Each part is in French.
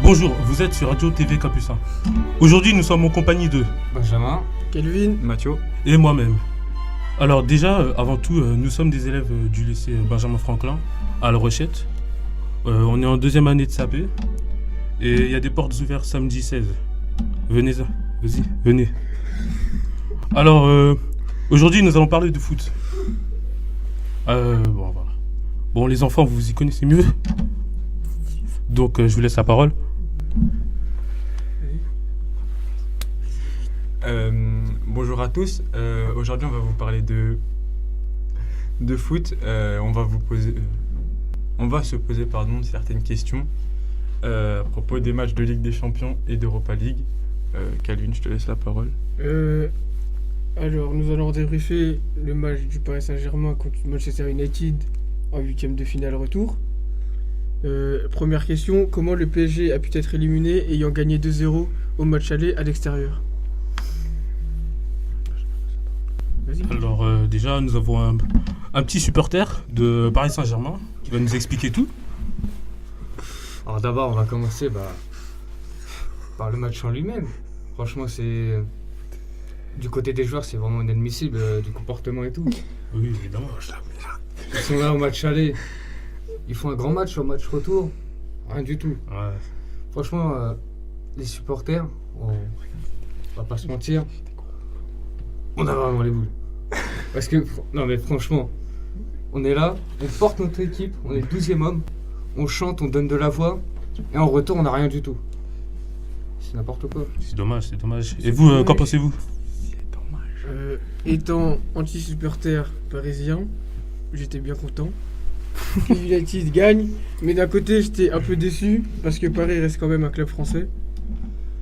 Bonjour, vous êtes sur Radio TV Capucin. Aujourd'hui, nous sommes en compagnie de Benjamin, Kelvin, Mathieu et moi-même. Alors déjà, avant tout, nous sommes des élèves du lycée Benjamin Franklin à La Rochette. On est en deuxième année de SAP et il y a des portes ouvertes samedi 16. Venez, vas-y, venez. Alors, aujourd'hui, nous allons parler de foot. Bon, voilà. Bon, les enfants, vous y connaissez mieux. Donc, je vous laisse la parole. Bonjour à tous. Aujourd'hui, on va vous parler de foot. On va se poser certaines questions à propos des matchs de Ligue des Champions et d'Europa League. Calvin, je te laisse la parole. Alors, nous allons débriefer le match du Paris Saint-Germain contre Manchester United en 8e de finale retour. Première question, comment le PSG a pu être éliminé ayant gagné 2-0 au match aller à l'extérieur? Vas-y. Alors déjà, nous avons un petit supporter de Paris Saint-Germain qui va nous expliquer tout. Alors d'abord, on va commencer par le match en lui-même. Franchement, c'est du côté des joueurs, c'est vraiment inadmissible du comportement et tout. Oui, évidemment. Ils sont là au match aller, ils font un grand match au match retour, rien du tout. Ouais. Franchement, les supporters, on va pas se mentir, on a vraiment les boules. Parce que, non mais franchement, on est là, on porte notre équipe, on est le 12e homme, on chante, on donne de la voix, et en retour, on n'a rien du tout. C'est n'importe quoi. C'est dommage, c'est dommage. Et vous, qu'en pensez-vous? Étant anti-supporter parisien, j'étais bien content que United gagne, mais d'un côté j'étais un peu déçu parce que Paris reste quand même un club français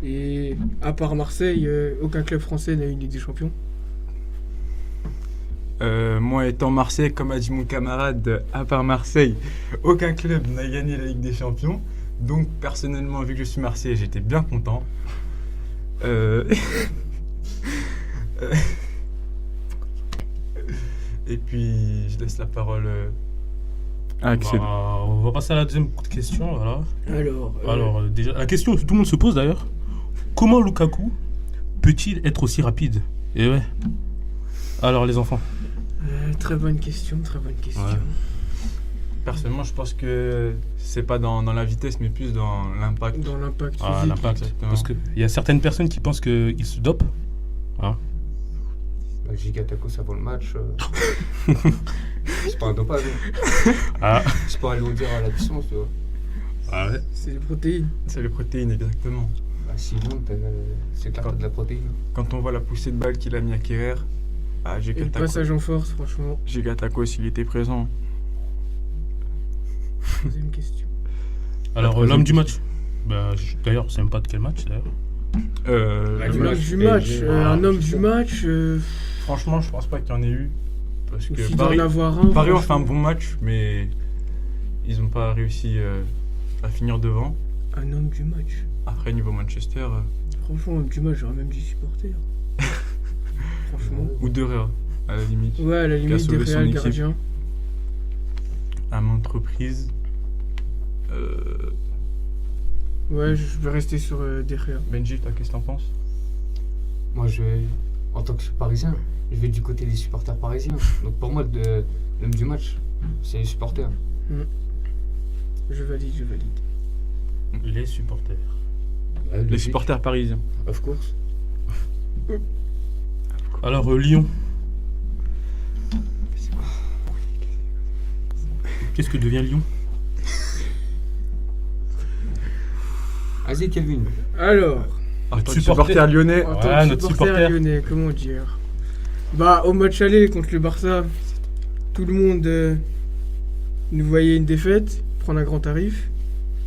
et à part Marseille, aucun club français n'a eu une Ligue des Champions. Moi, étant Marseille, comme a dit mon camarade, à part Marseille, aucun club n'a gagné la Ligue des Champions. Donc, personnellement, vu que je suis Marseillais, j'étais bien content. Et puis, je laisse la parole à Axel. On va passer à la deuxième question. Voilà. Alors, Déjà, la question que tout le monde se pose d'ailleurs, comment Lukaku peut-il être aussi rapide? Et ouais. Alors les enfants. très bonne question. Ouais. Personnellement, je pense que c'est pas dans la vitesse, mais plus dans l'impact. Dans l'impact Ah, physique. l'impact. Exactement. Parce qu'il y a certaines personnes qui pensent qu'il se dope. Hein. Giga Tacos avant le match, c'est pas un dopage. Ah. C'est pas alourdir à la puissance, tu vois. Ah ouais. C'est les protéines. C'est les protéines, exactement. Bah, sinon, c'est clair que t'as de la protéine. Quand on voit la poussée de balle qu'il a mis à Kerrer, Et le passage en force, franchement. Giga Tacos, il était présent. Deuxième question. Alors troisième l'homme du question. match. D'ailleurs, c'est même pas de quel match d'ailleurs. L'homme du match, un homme du match, Franchement, je pense pas qu'il y en ait eu. Parce que s'il doit en avoir un. Paris a fait un franchement. bon match, mais ils n'ont pas réussi à finir devant. Un homme du match. Après, niveau Manchester, Franchement, l'homme du match, j'aurais même dit supporter. Franchement. ou De Gea, à la limite. Ouais, à la limite des sauvé son Real équipe. gardiens. À maintes reprises. Ouais, je vais rester sur des Real. Benji, toi, qu'est-ce que t'en penses? Moi, en tant que Parisien, je vais du côté des supporters parisiens. Donc pour moi, l'homme du match, c'est les supporters. Je valide. Les supporters. Les supporters parisiens. Of course. Alors Lyon. Qu'est-ce que devient Lyon? Vas-y, Kelvin. Alors, En tant que supporter supporter lyonnais, en tant Ouais, que notre supporter supporter. lyonnais, comment dire? Bah, au match aller contre le Barça, tout le monde nous voyait une défaite, prendre un grand tarif.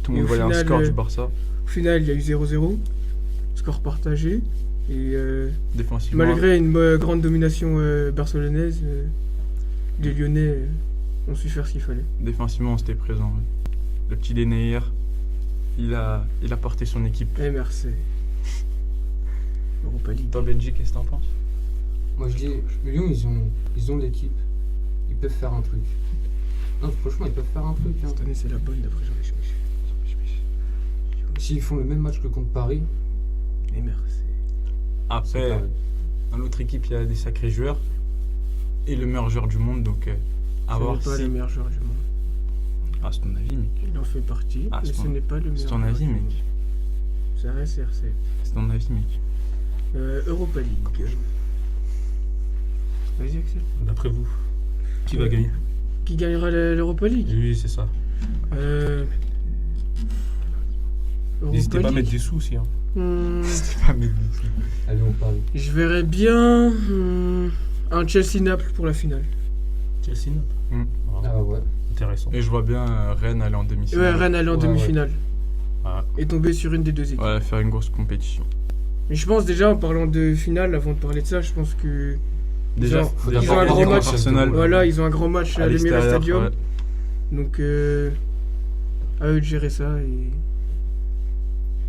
tout le Et monde au voyait un final, score du Barça. Au final, il y a eu 0-0, score partagé. Et Défensivement. malgré une grande domination barcelonaise, les Lyonnais ont su faire ce qu'il fallait. Défensivement, c'était présent. Ouais. Le petit Denayer, il a porté son équipe. Et merci. Europa League. Toi, Benji, qu'est-ce que t'en penses? Moi, je dis, Lyon, ils ont l'équipe. Ils peuvent faire un truc. Non, franchement, ils peuvent faire un truc. Hein. Cette année, c'est la bonne d'après Jean-Michel. s'ils font le même match que contre Paris, Et merde, c'est Après, pareil. dans l'autre équipe, il y a des sacrés joueurs et le meilleur joueur du monde, donc à ce voir n'est pas si. le meilleur joueur du monde. Ah, c'est ton avis, mec. Il en fait partie, Ah, mais c'est ce ton- n'est pas le meilleur C'est ton joueur avis, du mec. monde. Ça reste CR7. C'est ton avis, mec. Europa League. Vas-y, Axel. D'après vous, qui va gagner? Qui gagnera l'Europa League? Oui, c'est ça. N'hésitez pas à mettre des sous aussi. Hein. C'est pas mes buts. Allez, on parle. Je verrais bien un Chelsea-Naples pour la finale. Chelsea, Naples. Mm. Ah, Ah ouais. intéressant. Et je vois bien Rennes aller en Ouais, demi-finale. Rennes aller en Ouais, demi-finale. Ah, Et tomber sur une des deux équipes. Ouais, faire une grosse compétition. Mais je pense déjà, en parlant de finale, avant de parler de ça, je pense que Déjà, Ils ont- faut ils ont d'abord un gagner grand contre match. Arsenal. voilà, ils ont un grand match à l'Emirates l'extérieur, Stadium. ouais. Donc, à eux de gérer ça et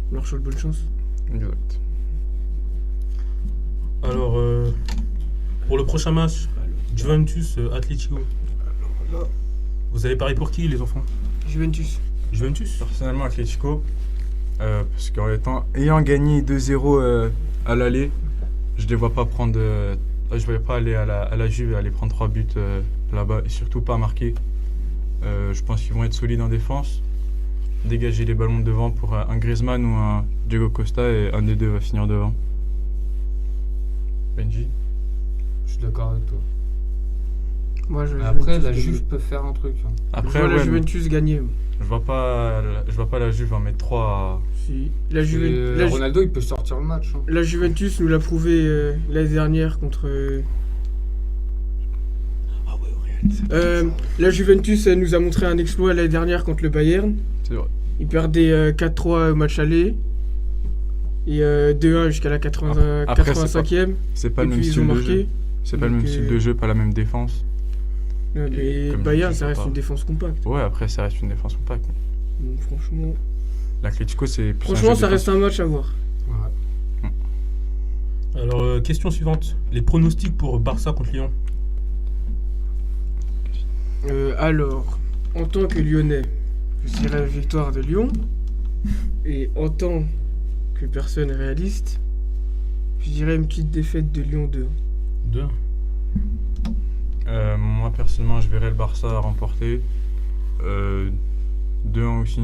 on leur souhaite bonne chance. Exact. alors, pour le prochain match, Juventus Atlético. Vous allez parier pour qui, les enfants? Juventus. Juventus? Personnellement, Atlético, parce ayant gagné 2-0 à l'aller, je les vois pas prendre. Je ne vais pas aller à la Juve et aller prendre 3 buts là-bas et surtout pas marquer. Je pense qu'ils vont être solides en défense, dégager les ballons devant pour un Griezmann ou un Diego Costa et un des deux va finir devant. Benji? Je suis d'accord avec toi. Moi, je Mais après, Juventus la gagner. Juve peut faire un truc. Hein. Je Après, vois la ouais, Juventus gagner. je vois pas la Juve en mettre 3 Si. La, Et, Juventus. Ronaldo, il peut sortir le match. Hein. La Juventus nous l'a prouvé l'année dernière contre. La Juventus nous a montré un exploit l'année dernière contre le Bayern. C'est vrai. Ils perdaient 4-3 au match aller et 2-1 jusqu'à la 80, Après, 85e. C'est pas Et le même puis ils ont style de marqué. jeu. C'est pas le Donc, même style de jeu, pas la même défense. Ouais, mais comme Bayern, je dis, ça reste pas. une défense compacte. Ouais, après ça reste une défense compacte. Donc, franchement, L'Atlético, c'est plus un franchement, jeu ça défensif. reste un match à voir. Ouais. Alors, question suivante. Les pronostics pour Barça contre Lyon. Alors, en tant que Lyonnais, je dirais victoire de Lyon. Et en tant que personne réaliste, je dirais une petite défaite de Lyon 2. 2-1. Moi, personnellement, je verrais le Barça remporter 2-1 aussi.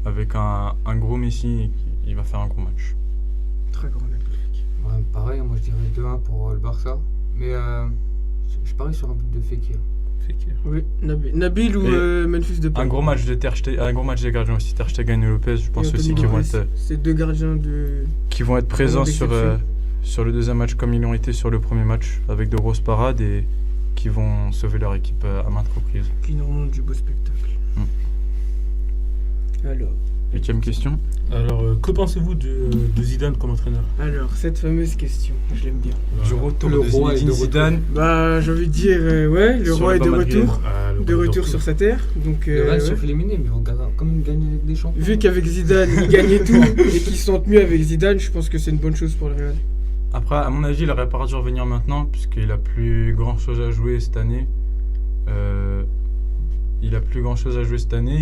Avec un gros Messi, il va faire un gros match. Très grand mec. Ouais, pareil, moi je dirais 2-1 pour le Barça. Mais je parie sur un but de Fekir. Fekir. Oui, Nabil ou Et Memphis Depay. Un gros match de un gros match des gardiens aussi, Ter Stegen et Lopez. Je pense Et aussi Anthony qu'ils vont Lopez. être, C'est deux gardiens de. présents d'exception. sur le deuxième match comme ils l'ont été sur le premier match, avec de grosses parades et qui vont sauver leur équipe à maintes reprises. qui nous remontent du beau spectacle. Alors, 8ème question. Alors, que pensez-vous de Zidane comme entraîneur? cette fameuse question, je l'aime bien. Du retour Le de roi est Zinedine de retour. Zidane. Bah, j'ai envie de dire, ouais, le Sur roi le est de banc madrilène. retour. Ah, le De retour retour sur sa terre. Donc, Le Real se ouais. fait éliminer, mais ils vont comme ils gagnent avec des champions. Vu qu'avec Zidane, ils gagnaient tout et qu'ils se sentent mieux avec Zidane, je pense que c'est une bonne chose pour le Real. Après, à mon avis, il aurait pas dû revenir maintenant, puisqu'il a plus grand chose à jouer cette année.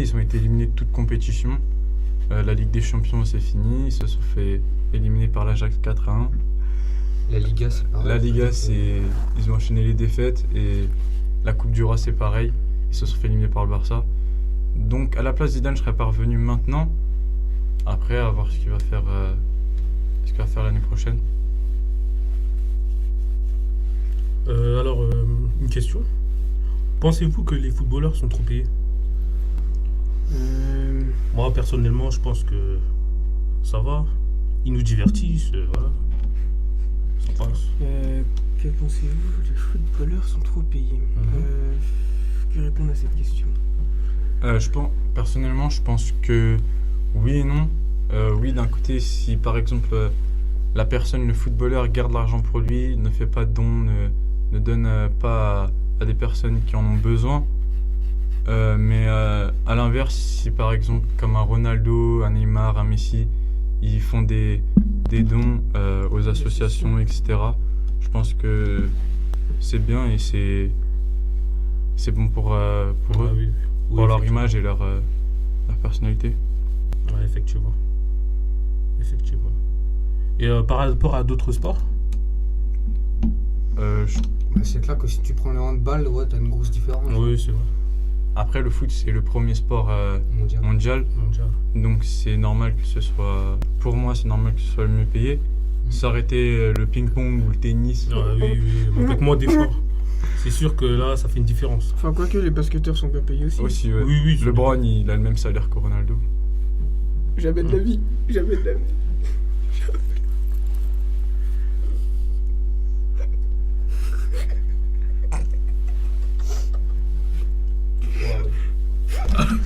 Ils ont été éliminés de toute compétition. La Ligue des Champions, c'est fini. Ils se sont fait éliminer par l'Ajax 4-1. La Liga, c'est pareil. La Liga, ils ont enchaîné les défaites. Et la Coupe du Roi, c'est pareil. Ils se sont fait éliminer par le Barça. Donc, à la place de Zidane, je serais pas revenu maintenant. Après, à voir ce qu'il va faire, l'année prochaine. Alors, une question. Pensez-vous que les footballeurs sont trop payés? Moi, personnellement, je pense que ça va. Ils nous divertissent, voilà. Ça passe. Que pensez-vous? Les footballeurs sont trop payés. Que répondre à cette question? Personnellement, je pense que oui et non. Oui, d'un côté, si par exemple la personne, le footballeur, garde l'argent pour lui, ne fait pas de dons, ne donne pas à des personnes qui en ont besoin. Mais à l'inverse, si par exemple, comme un Ronaldo, un Neymar, un Messi, ils font des dons aux associations, etc., je pense que c'est bien et c'est bon pour Ah eux, oui. Oui, pour leur effectivement. image et leur personnalité. Ouais, effectivement. Effectivement. Et par rapport à d'autres sports? Bah, c'est clair que si tu prends le handball, ouais, t'as une grosse différence. Oui, c'est vrai. Après, le foot, c'est le premier sport Mondial. mondial. Mondial. Donc, c'est normal que ce soit. Pour moi, c'est normal que ce soit le mieux payé. Ça aurait été le ping-pong ou le tennis. Oui, avec moins d'efforts. C'est sûr que là, ça fait une différence. Enfin, quoique, les basketteurs sont bien payés aussi. Aussi, ouais. Oui, LeBron, il a le même salaire que Ronaldo. Jamais de la vie. Jamais de la vie.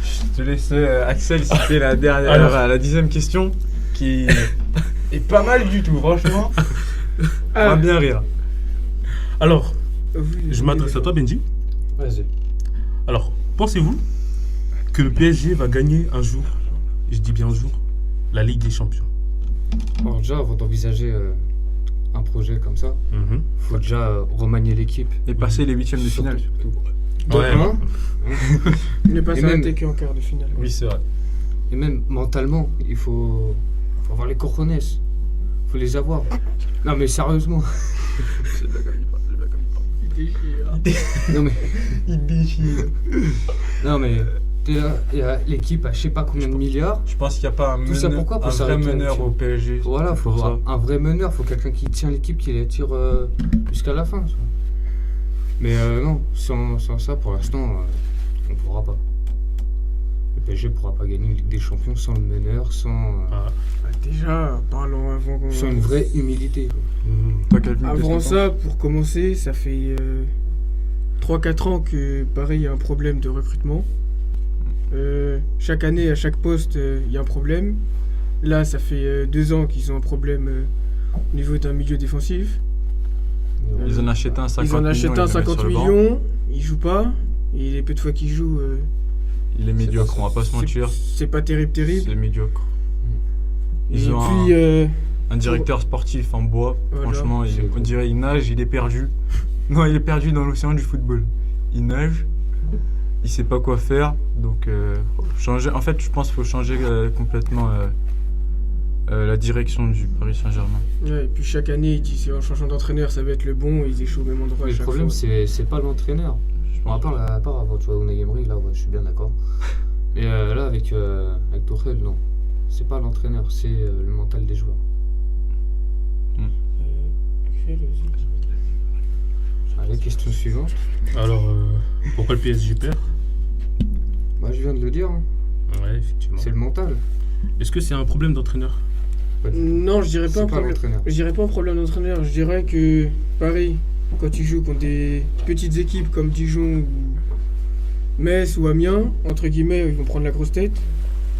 Je te laisse Axel citer la dernière, Alors. la 10e question qui est pas mal du tout, franchement. On va bien rire. Alors, Oui, je m'adresse à toi, Benji. Vas-y. Alors, pensez-vous que le PSG va gagner un jour, je dis bien un jour, la Ligue des Champions? Alors déjà, avant d'envisager un projet comme ça, Mhm. faut déjà remanier l'équipe. Et passer les 8e de finale. Donc, Ouais. hein, Il n'est pas Et s'arrêter même- qu'en quart de finale. Oui, c'est vrai. et même mentalement, il faut avoir les cojones. Faut les avoir. Non mais sérieusement. Non mais, Il déchire. non mais, t'es là, il y a l'équipe à je sais pas combien de milliards. Je pense qu'il n'y a pas un, Tout ça pourquoi? Pour un vrai s'arrêter meneur là-dessus. au PSG. Voilà, faut pour avoir ça. un vrai meneur, faut quelqu'un qui tient l'équipe, qui les tire jusqu'à la fin. Ça. Mais non, sans ça, pour l'instant, on pourra pas. Le PSG pourra pas gagner une Ligue des Champions sans le meneur, sans Bah, déjà, parlons avant. sans une vraie humilité. Quoi. Toi, Calvin, qu'est-ce Avant que ça, pour commencer, ça fait 3-4 ans que, pareil, il y a un problème de recrutement. Chaque année, à chaque poste, il y a un problème. Là, ça fait 2 ans qu'ils ont un problème au niveau d'un milieu défensif. Ils en achètent un 50 Ils en achètent millions, un ils le mettent 50 sur le banc. millions, ils jouent pas. Et les peu de fois qu'ils jouent, Il est médiocre, on va pas se c'est- mentir. c'est pas terrible. C'est médiocre. Et Ils ont puis, un directeur sportif en bois. Voilà. Franchement, C'est on cool. dirait il nage, il est perdu. Non, il est perdu dans l'océan du football. Il nage, il sait pas quoi faire. Donc, changer. En fait, je pense qu'il faut changer complètement la direction du Paris Saint-Germain. ouais, et puis chaque année, ils disent en changeant d'entraîneur, ça va être le bon, et ils échouent au même endroit à Mais le chaque problème, fois. c'est pas l'entraîneur. Bon, à part avant, tu vois, Unai Emery, là, ouais, je suis bien d'accord. Mais là, avec Tuchel, non. C'est pas l'entraîneur, c'est le mental des joueurs. Allez, question suivante. Alors, pourquoi le PSG perd? Bah, je viens de le dire, hein. Ouais, effectivement. C'est le mental. Est-ce que c'est un problème d'entraîneur? Pas du tout. Non, je dirais pas C'est un pas problème. l'entraîneur. Je dirais pas un problème d'entraîneur. Je dirais que, pareil, quand tu joues contre des petites équipes comme Dijon ou Metz ou Amiens, entre guillemets, ils vont prendre la grosse tête.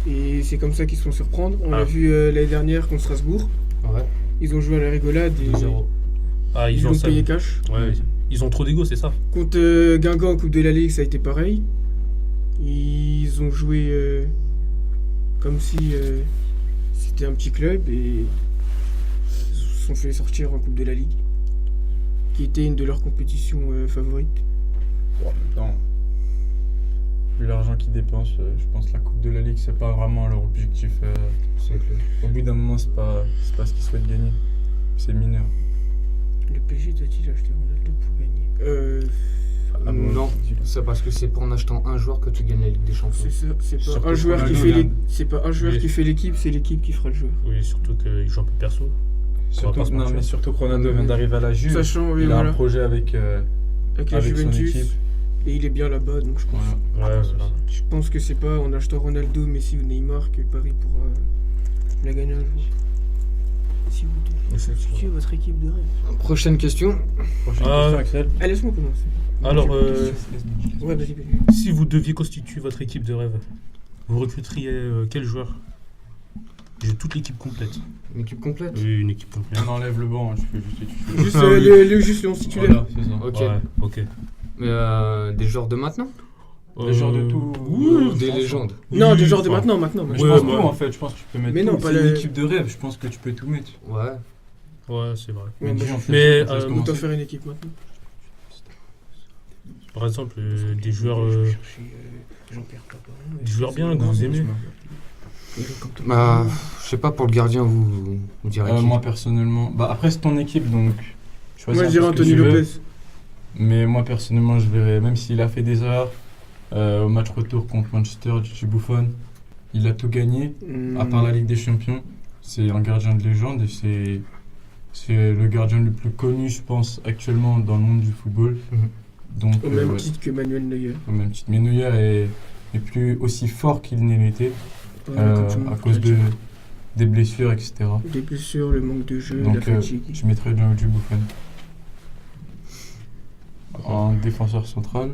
Et c'est comme ça qu'ils se font surprendre. On l'a vu l'année dernière contre Strasbourg. Ouais, Ils ont joué à la rigolade et 2-0. Ah, ils ont ont ça. payé cash. Ouais, ils ont trop d'ego, c'est ça? Contre Guingamp en Coupe de la Ligue, ça a été pareil. Ils ont joué comme si c'était un petit club et ils se sont fait sortir en Coupe de la Ligue, qui était une de leurs compétitions favorites. En même temps, vu l'argent qu'ils dépensent, je pense que la Coupe de la Ligue, c'est pas vraiment leur objectif. C'est clair. Au bout d'un moment, c'est pas ce qu'ils souhaitent gagner. C'est mineur. Le PSG doit-il acheter Ronaldo pour gagner Non, c'est parce que c'est pas en achetant un joueur que tu gagnes la Ligue des Champions. C'est ça, c'est Surtout pas un joueur qui Ronaldo, fait il a- c'est pas un joueur Oui. qui fait l'équipe, c'est l'équipe qui fera le joueur. Oui, surtout qu'il joue un peu perso. Surtout, pas se non, mentir. mais surtout que Ronaldo vient d'arriver à la Juve. Sachant, oui, Il a voilà, un projet avec avec la son Juventus, équipe. et il est bien là-bas, donc je pense. Voilà. Ouais, Je pense que c'est pas en achetant Ronaldo, Messi ou Neymar que Paris pourra la gagner un jour. Si vous devez constituer votre équipe de rêve. Prochaine question. Prochaine Ah. question, Axel. Ah, laisse-moi commencer. Alors, Ouais, vas-y. si vous deviez constituer votre équipe de rêve, vous recruteriez quel joueur? J'ai toute l'équipe complète. Une équipe complète. Oui, une équipe complète. On enlève le banc, tu fais juste. Juste Ah oui. juste le 11 titulaire. Voilà, c'est ça. Ok. Ouais, ok. Mais des joueurs de maintenant Des joueurs de tout. Oui, Des légendes. Non, oui, des joueurs de enfin, maintenant. Mais je Ouais, pense ouais. tout en fait, je pense que tu peux mettre Mais tout. non, pas C'est une le- équipe de rêve, je pense que tu peux tout mettre. Ouais. Ouais, c'est vrai. Ouais, dis, moi, en fait, mais, on te laisse euh, Autant commencer. faire une équipe maintenant. Par exemple, des joueurs, Je vais chercher, Jean-Pierre Papin. des joueurs bien que vous aimez. Eric Cantona. Bah, je sais pas, pour le gardien, vous direz qui? Moi personnellement, bah après c'est ton équipe donc tu choisis Moi, je un dirais peu ce que Anthony tu veux. Lopez. Mais moi personnellement, je verrais, même s'il a fait des erreurs au match retour contre Manchester, Gigi Buffon, il a tout gagné, à part la Ligue des Champions. C'est un gardien de légende et c'est le gardien le plus connu, je pense, actuellement dans le monde du football. Mhm. Donc, Au même ouais, titre que Manuel Neuer. au même titre. Mais Neuer est plus aussi fort qu'il ne l'était à cause des blessures, etc. Des blessures, le manque de jeu, la Donc, fatigue. je mettrais Gianluigi Buffon. En défenseur central,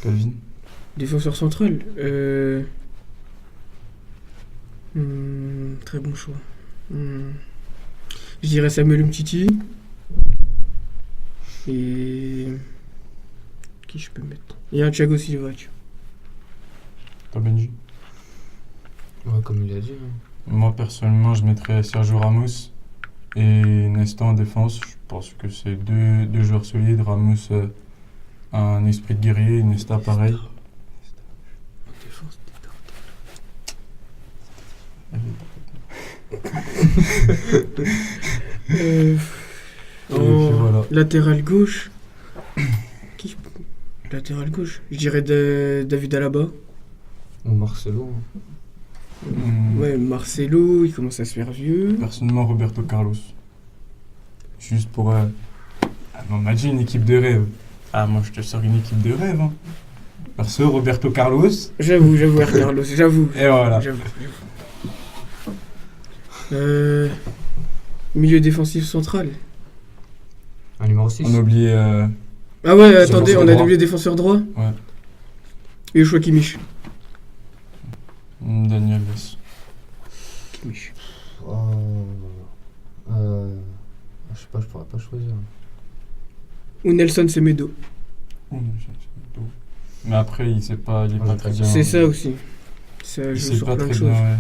Calvin. Défenseur central. Très bon choix. Je dirais Samuel Umtiti. Et. Qui je peux mettre? Il y a un Thiago Silva. Tu Toi, Benji. Ouais, comme il a dit. Moi, personnellement, je mettrais Sergio Ramos et Nesta en défense. Je pense que c'est deux joueurs solides. Ramos a un esprit de guerrier et Nesta pareil. Défense. Et puis En voilà. latéral gauche. Qui Latéral gauche. Je dirais David Alaba. Ou Marcelo. Ouais, Marcelo, il commence à se faire vieux. Personnellement, Roberto Carlos. Juste pour... Ah, mais on m'a dit une équipe de rêve. Ah, moi, je te sors une équipe de rêve. Hein. Perso, Roberto Carlos. J'avoue, Carlos, j'avoue. Et voilà. J'avoue. Milieu défensif central. Un numéro 6. On a oublié... Ah ouais, Défenseur attendez, on a droit. oublié défenseur droit. Ouais. Joshua Kimmich. Daniel Alves. Kimmich. Je sais pas, je pourrais pas choisir. Ou Nelson Semedo. Mais après, il est pas très bien. C'est ça aussi. Ça Il joue sait sur pas plein de très choses. bien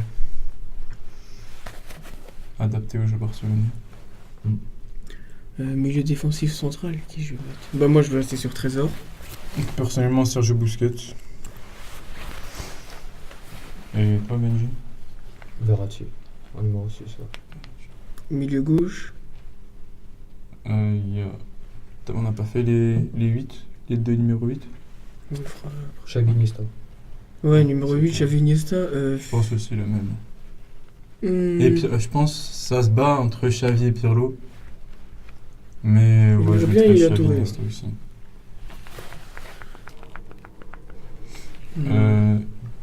adapté au jeu barcelonais. Milieu défensif central, qui je vais mettre? Bah moi je vais rester sur Trésor. Personnellement, Sergio Busquets. Et toi, Benji? Verratti. Un numéro 6. Milieu gauche. On n'a pas fait les 8, les deux numéros 8. On fera- Xavi Iniesta. Ouais, numéro 8, Xavi Iniesta. Je pense aussi la même. hmm, Et je pense que ça se bat entre Xavi et Pirlo. Mais ouais, je J'aimerais bien mettrais Yaya Xavi Touré. Iniesta aussi. hmm,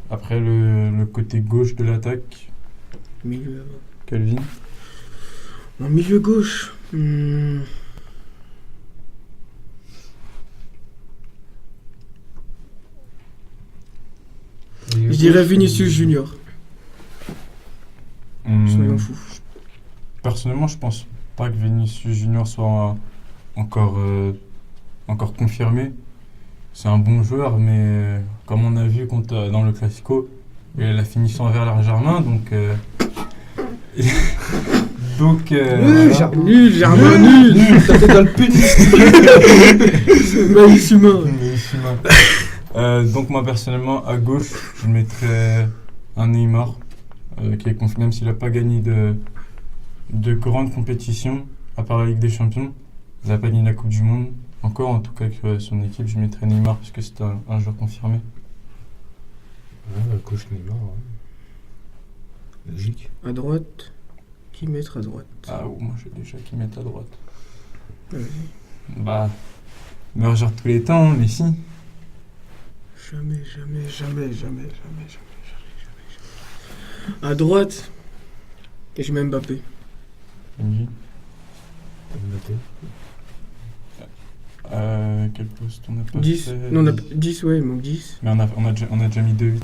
Après, le côté gauche de l'attaque, milieu. Calvin. En milieu gauche. Je dirais Vinicius Junior. Soyons fous. Personnellement, je pense pas que Vinicius Junior soit encore confirmé. C'est un bon joueur, mais comme on a vu dans le Classico, il a fini sans vers Germain, donc. Voilà. Nul, Germain, nul. Ça fait dans le pute. Bellissima. Donc moi personnellement à gauche je mettrais un Neymar qui est même s'il n'a pas gagné de grandes compétitions à part la Ligue des Champions, il n'a pas gagné la Coupe du Monde encore, en tout cas avec son équipe je mettrais Neymar parce que c'est un joueur confirmé. Ouais, gauche Neymar. Logique. À droite. Qui mettre à droite? Ah moi j'ai déjà qui met à droite. Vas-y. Bah meilleur joueur de tous les temps, Messi. Jamais. À droite. Et je mets Mbappé. Benji. Noté. Quel poste on a pas 10. fait Non, on a 10, ouais, il manque 10. Mais on a déjà mis 2-8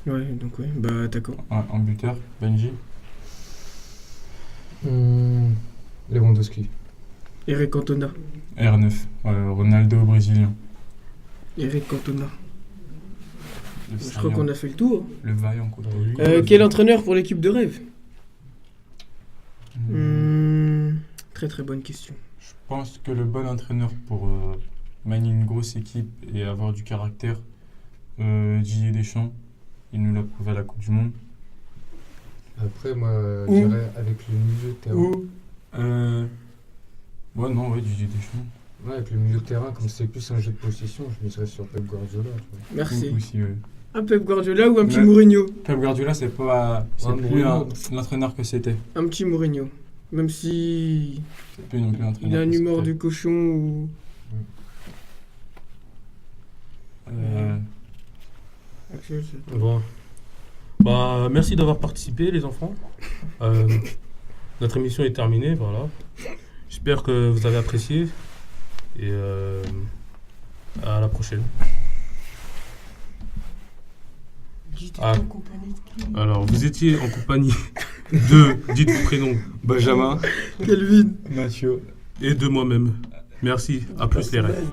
Ouais, donc ouais, bah attaquant. en buteur. Benji. Lewandowski. Eric Cantona. R9, Ronaldo brésilien. Eric Cantona. Le Je crois qu'on a fait le tour. Le vaillant quoi. Quel entraîneur pour l'équipe de rêve? Hmm. Très très bonne question. Je pense que le bon entraîneur pour manier une grosse équipe et avoir du caractère, Didier Deschamps. Il nous l'a prouvé à la Coupe du Monde. Après, moi, je Ou- dirais avec le milieu de terrain. Ou Ouais, non, ouais, Didier Deschamps. Ouais, avec le milieu de terrain, comme c'est plus un jeu de possession, je miserais sur Pep Guardiola. Tu vois. merci. Aussi, ouais. Un Pep Guardiola ou un petit Ouais. Mourinho? Pep Guardiola, c'est pas. C'est Ouais, plus Mourinho. l'entraîneur que c'était. Un petit Mourinho. Même si C'est plus non plus l'entraîneur. il a un que humour c'était. de cochon ou. Axel, c'est- Bon. Bah, merci d'avoir participé, les enfants. Notre émission est terminée, voilà. J'espère que vous avez apprécié. Et à la prochaine. Ah. Alors, vous étiez en compagnie de, dites vos prénoms, Benjamin, Kelvin. Mathieu. et de moi-même. Merci, à plus les rêves.